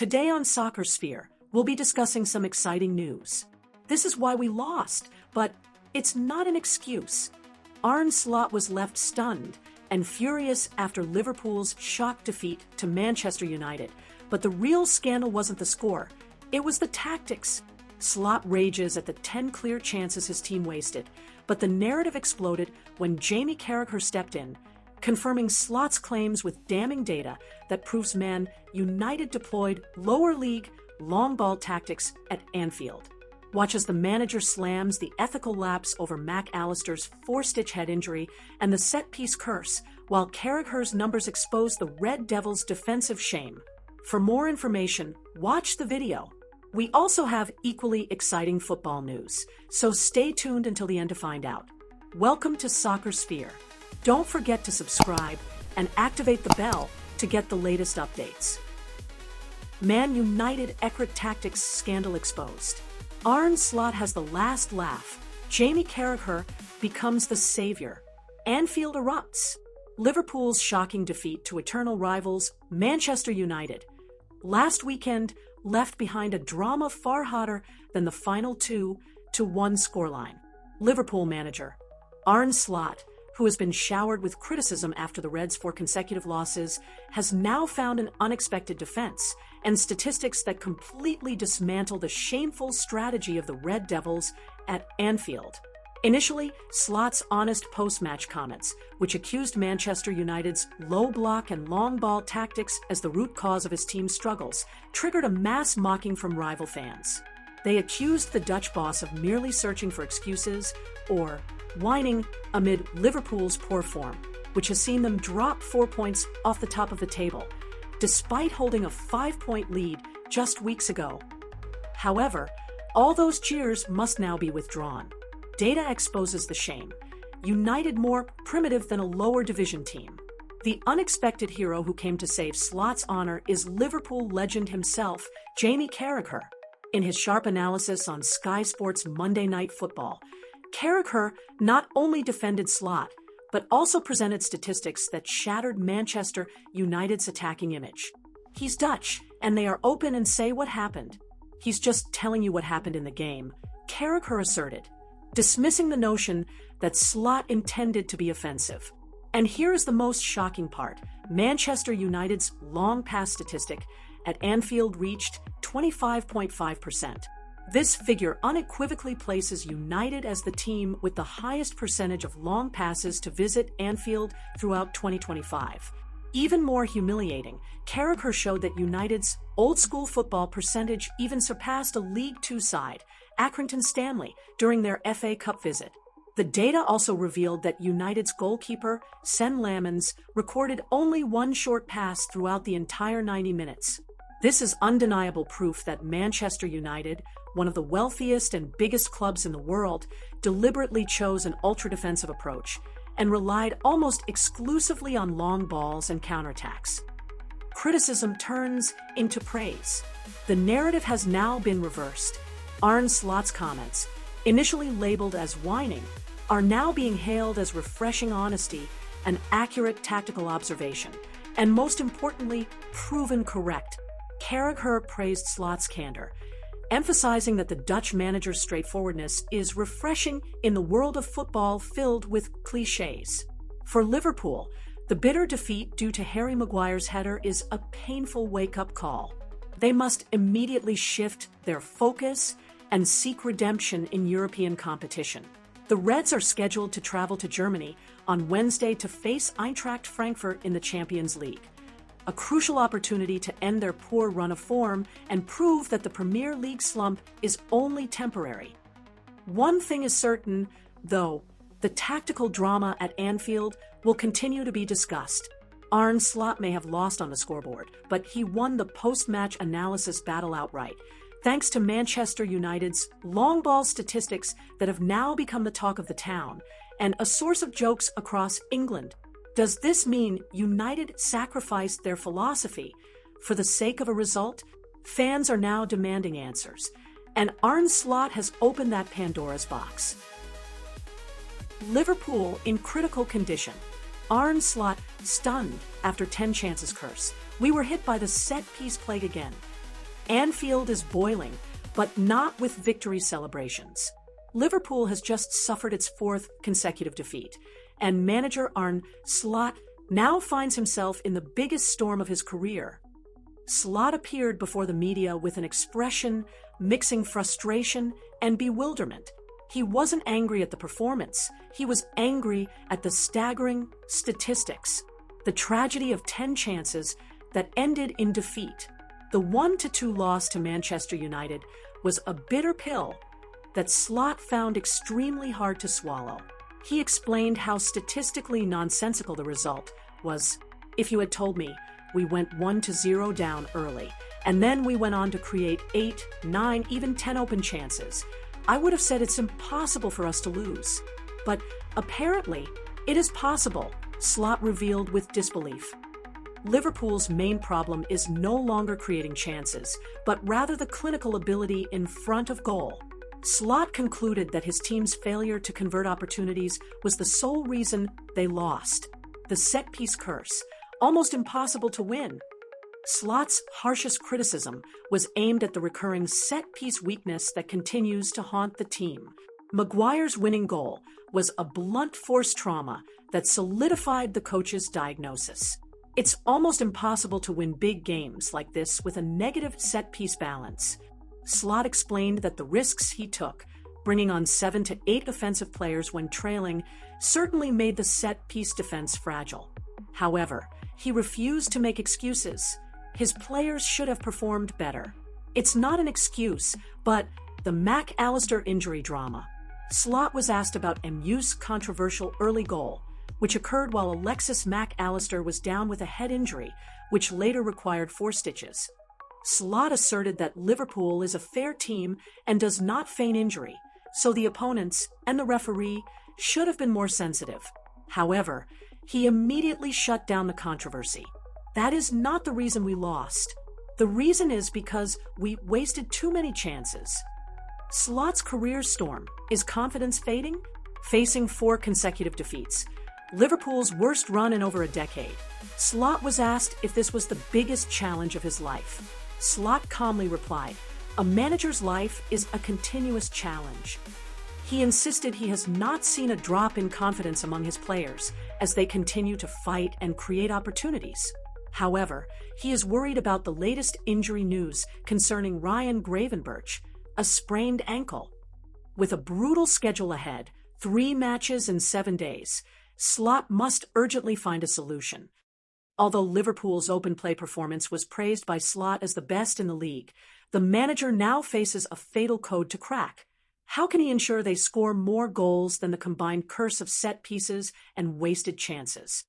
Today on Soccer Sphere, we'll be discussing some exciting news. This is why we lost, but it's not an excuse. Arne Slot was left stunned and furious after Liverpool's shock defeat to Manchester United. But the real scandal wasn't the score, it was the tactics. Slot rages at the 10 clear chances his team wasted, but the narrative exploded when Jamie Carragher stepped in, confirming Slot's claims with damning data that proves Man Utd deployed lower league, long ball tactics at Anfield. Watch as the manager slams the ethical lapse over Mac Allister's 4-stitch head injury and the set-piece curse, while Carragher's numbers expose the Red Devils' defensive shame. For more information, watch the video. We also have equally exciting football news, so stay tuned until the end to find out. Welcome to Soccer Sphere. Don't forget to subscribe and activate the bell to get the latest updates. Man Utd tactics scandal exposed. Arne Slot has the last laugh. Jamie Carragher becomes the saviour. Anfield erupts. Liverpool's shocking defeat to eternal rivals Manchester United last weekend left behind a drama far hotter than the final 2-1 scoreline. Liverpool manager Arne Slot, who has been showered with criticism after the Reds' 4 consecutive losses, has now found an unexpected defense and statistics that completely dismantle the shameful strategy of the Red Devils at Anfield. Initially, Slot's honest post-match comments, which accused Manchester United's low block and long ball tactics as the root cause of his team's struggles, triggered a mass mocking from rival fans. They accused the Dutch boss of merely searching for excuses or whining amid Liverpool's poor form, which has seen them drop 4 points off the top of the table, despite holding a 5-point lead just weeks ago. However, all those cheers must now be withdrawn. Data exposes the shame. United more primitive than a lower division team. The unexpected hero who came to save Slot's honor is Liverpool legend himself, Jamie Carragher. In his sharp analysis on Sky Sports Monday Night Football, Carragher not only defended Slot, but also presented statistics that shattered Manchester United's attacking image. He's Dutch, and they are open and say what happened. He's just telling you what happened in the game, Carragher asserted, dismissing the notion that Slot intended to be offensive. And here is the most shocking part. Manchester United's long pass statistic at Anfield reached 25.5%. This figure unequivocally places United as the team with the highest percentage of long passes to visit Anfield throughout 2025. Even more humiliating, Carragher showed that United's old-school football percentage even surpassed a League Two side, Accrington Stanley, during their FA Cup visit. The data also revealed that United's goalkeeper, Sen Lamens, recorded only 1 short pass throughout the entire 90 minutes. This is undeniable proof that Manchester United, one of the wealthiest and biggest clubs in the world, deliberately chose an ultra-defensive approach and relied almost exclusively on long balls and counterattacks. Criticism turns into praise. The narrative has now been reversed. Arne Slot's comments, initially labeled as whining, are now being hailed as refreshing honesty and accurate tactical observation, and most importantly, proven correct. Carragher praised Slot's candor, emphasizing that the Dutch manager's straightforwardness is refreshing in the world of football filled with cliches. For Liverpool, the bitter defeat due to Harry Maguire's header is a painful wake-up call. They must immediately shift their focus and seek redemption in European competition. The Reds are scheduled to travel to Germany on Wednesday to face Eintracht Frankfurt in the Champions League, a crucial opportunity to end their poor run of form and prove that the Premier League slump is only temporary. One thing is certain, though, the tactical drama at Anfield will continue to be discussed. Arne Slot may have lost on the scoreboard, but he won the post-match analysis battle outright, thanks to Manchester United's long ball statistics that have now become the talk of the town and a source of jokes across England. Does this mean United sacrificed their philosophy for the sake of a result? Fans are now demanding answers, and Arne Slot has opened that Pandora's box. Liverpool in critical condition. Arne Slot stunned after 10 chances curse. We were hit by the set-piece plague again. Anfield is boiling, but not with victory celebrations. Liverpool has just suffered its fourth consecutive defeat, and manager Arne Slot now finds himself in the biggest storm of his career. Slot appeared before the media with an expression mixing frustration and bewilderment. He wasn't angry at the performance, he was angry at the staggering statistics, the tragedy of 10 chances that ended in defeat. The 1-2 loss to Manchester United was a bitter pill that Slot found extremely hard to swallow. He explained how statistically nonsensical the result was. If you had told me we went 1-0 down early, and then we went on to create 8, 9, even 10 open chances, I would have said it's impossible for us to lose. But apparently, it is possible, Slot revealed with disbelief. Liverpool's main problem is no longer creating chances, but rather the clinical ability in front of goal. Slot concluded that his team's failure to convert opportunities was the sole reason they lost. The set-piece curse, almost impossible to win. Slot's harshest criticism was aimed at the recurring set-piece weakness that continues to haunt the team. Maguire's winning goal was a blunt force trauma that solidified the coach's diagnosis. It's almost impossible to win big games like this with a negative set-piece balance. Slot explained that the risks he took, bringing on 7 to 8 offensive players when trailing, certainly made the set-piece defense fragile. However, he refused to make excuses. His players should have performed better. It's not an excuse, but the Mac Allister injury drama. Slot was asked about MU's controversial early goal, which occurred while Mac Allister was down with a head injury, which later required 4 stitches. Slot asserted that Liverpool is a fair team and does not feign injury, so the opponents and the referee should have been more sensitive. However, he immediately shut down the controversy. That is not the reason we lost. The reason is because we wasted too many chances. Slot's career storm. Is confidence fading? Facing 4 consecutive defeats, Liverpool's worst run in over a decade, Slot was asked if this was the biggest challenge of his life. Slot calmly replied, "A manager's life is a continuous challenge." He insisted he has not seen a drop in confidence among his players as they continue to fight and create opportunities. However, he is worried about the latest injury news concerning Ryan Gravenberch, a sprained ankle. With a brutal schedule ahead, 3 matches in 7 days, Slot must urgently find a solution. Although Liverpool's open play performance was praised by Slot as the best in the league, the manager now faces a fatal code to crack. How can he ensure they score more goals than the combined curse of set pieces and wasted chances?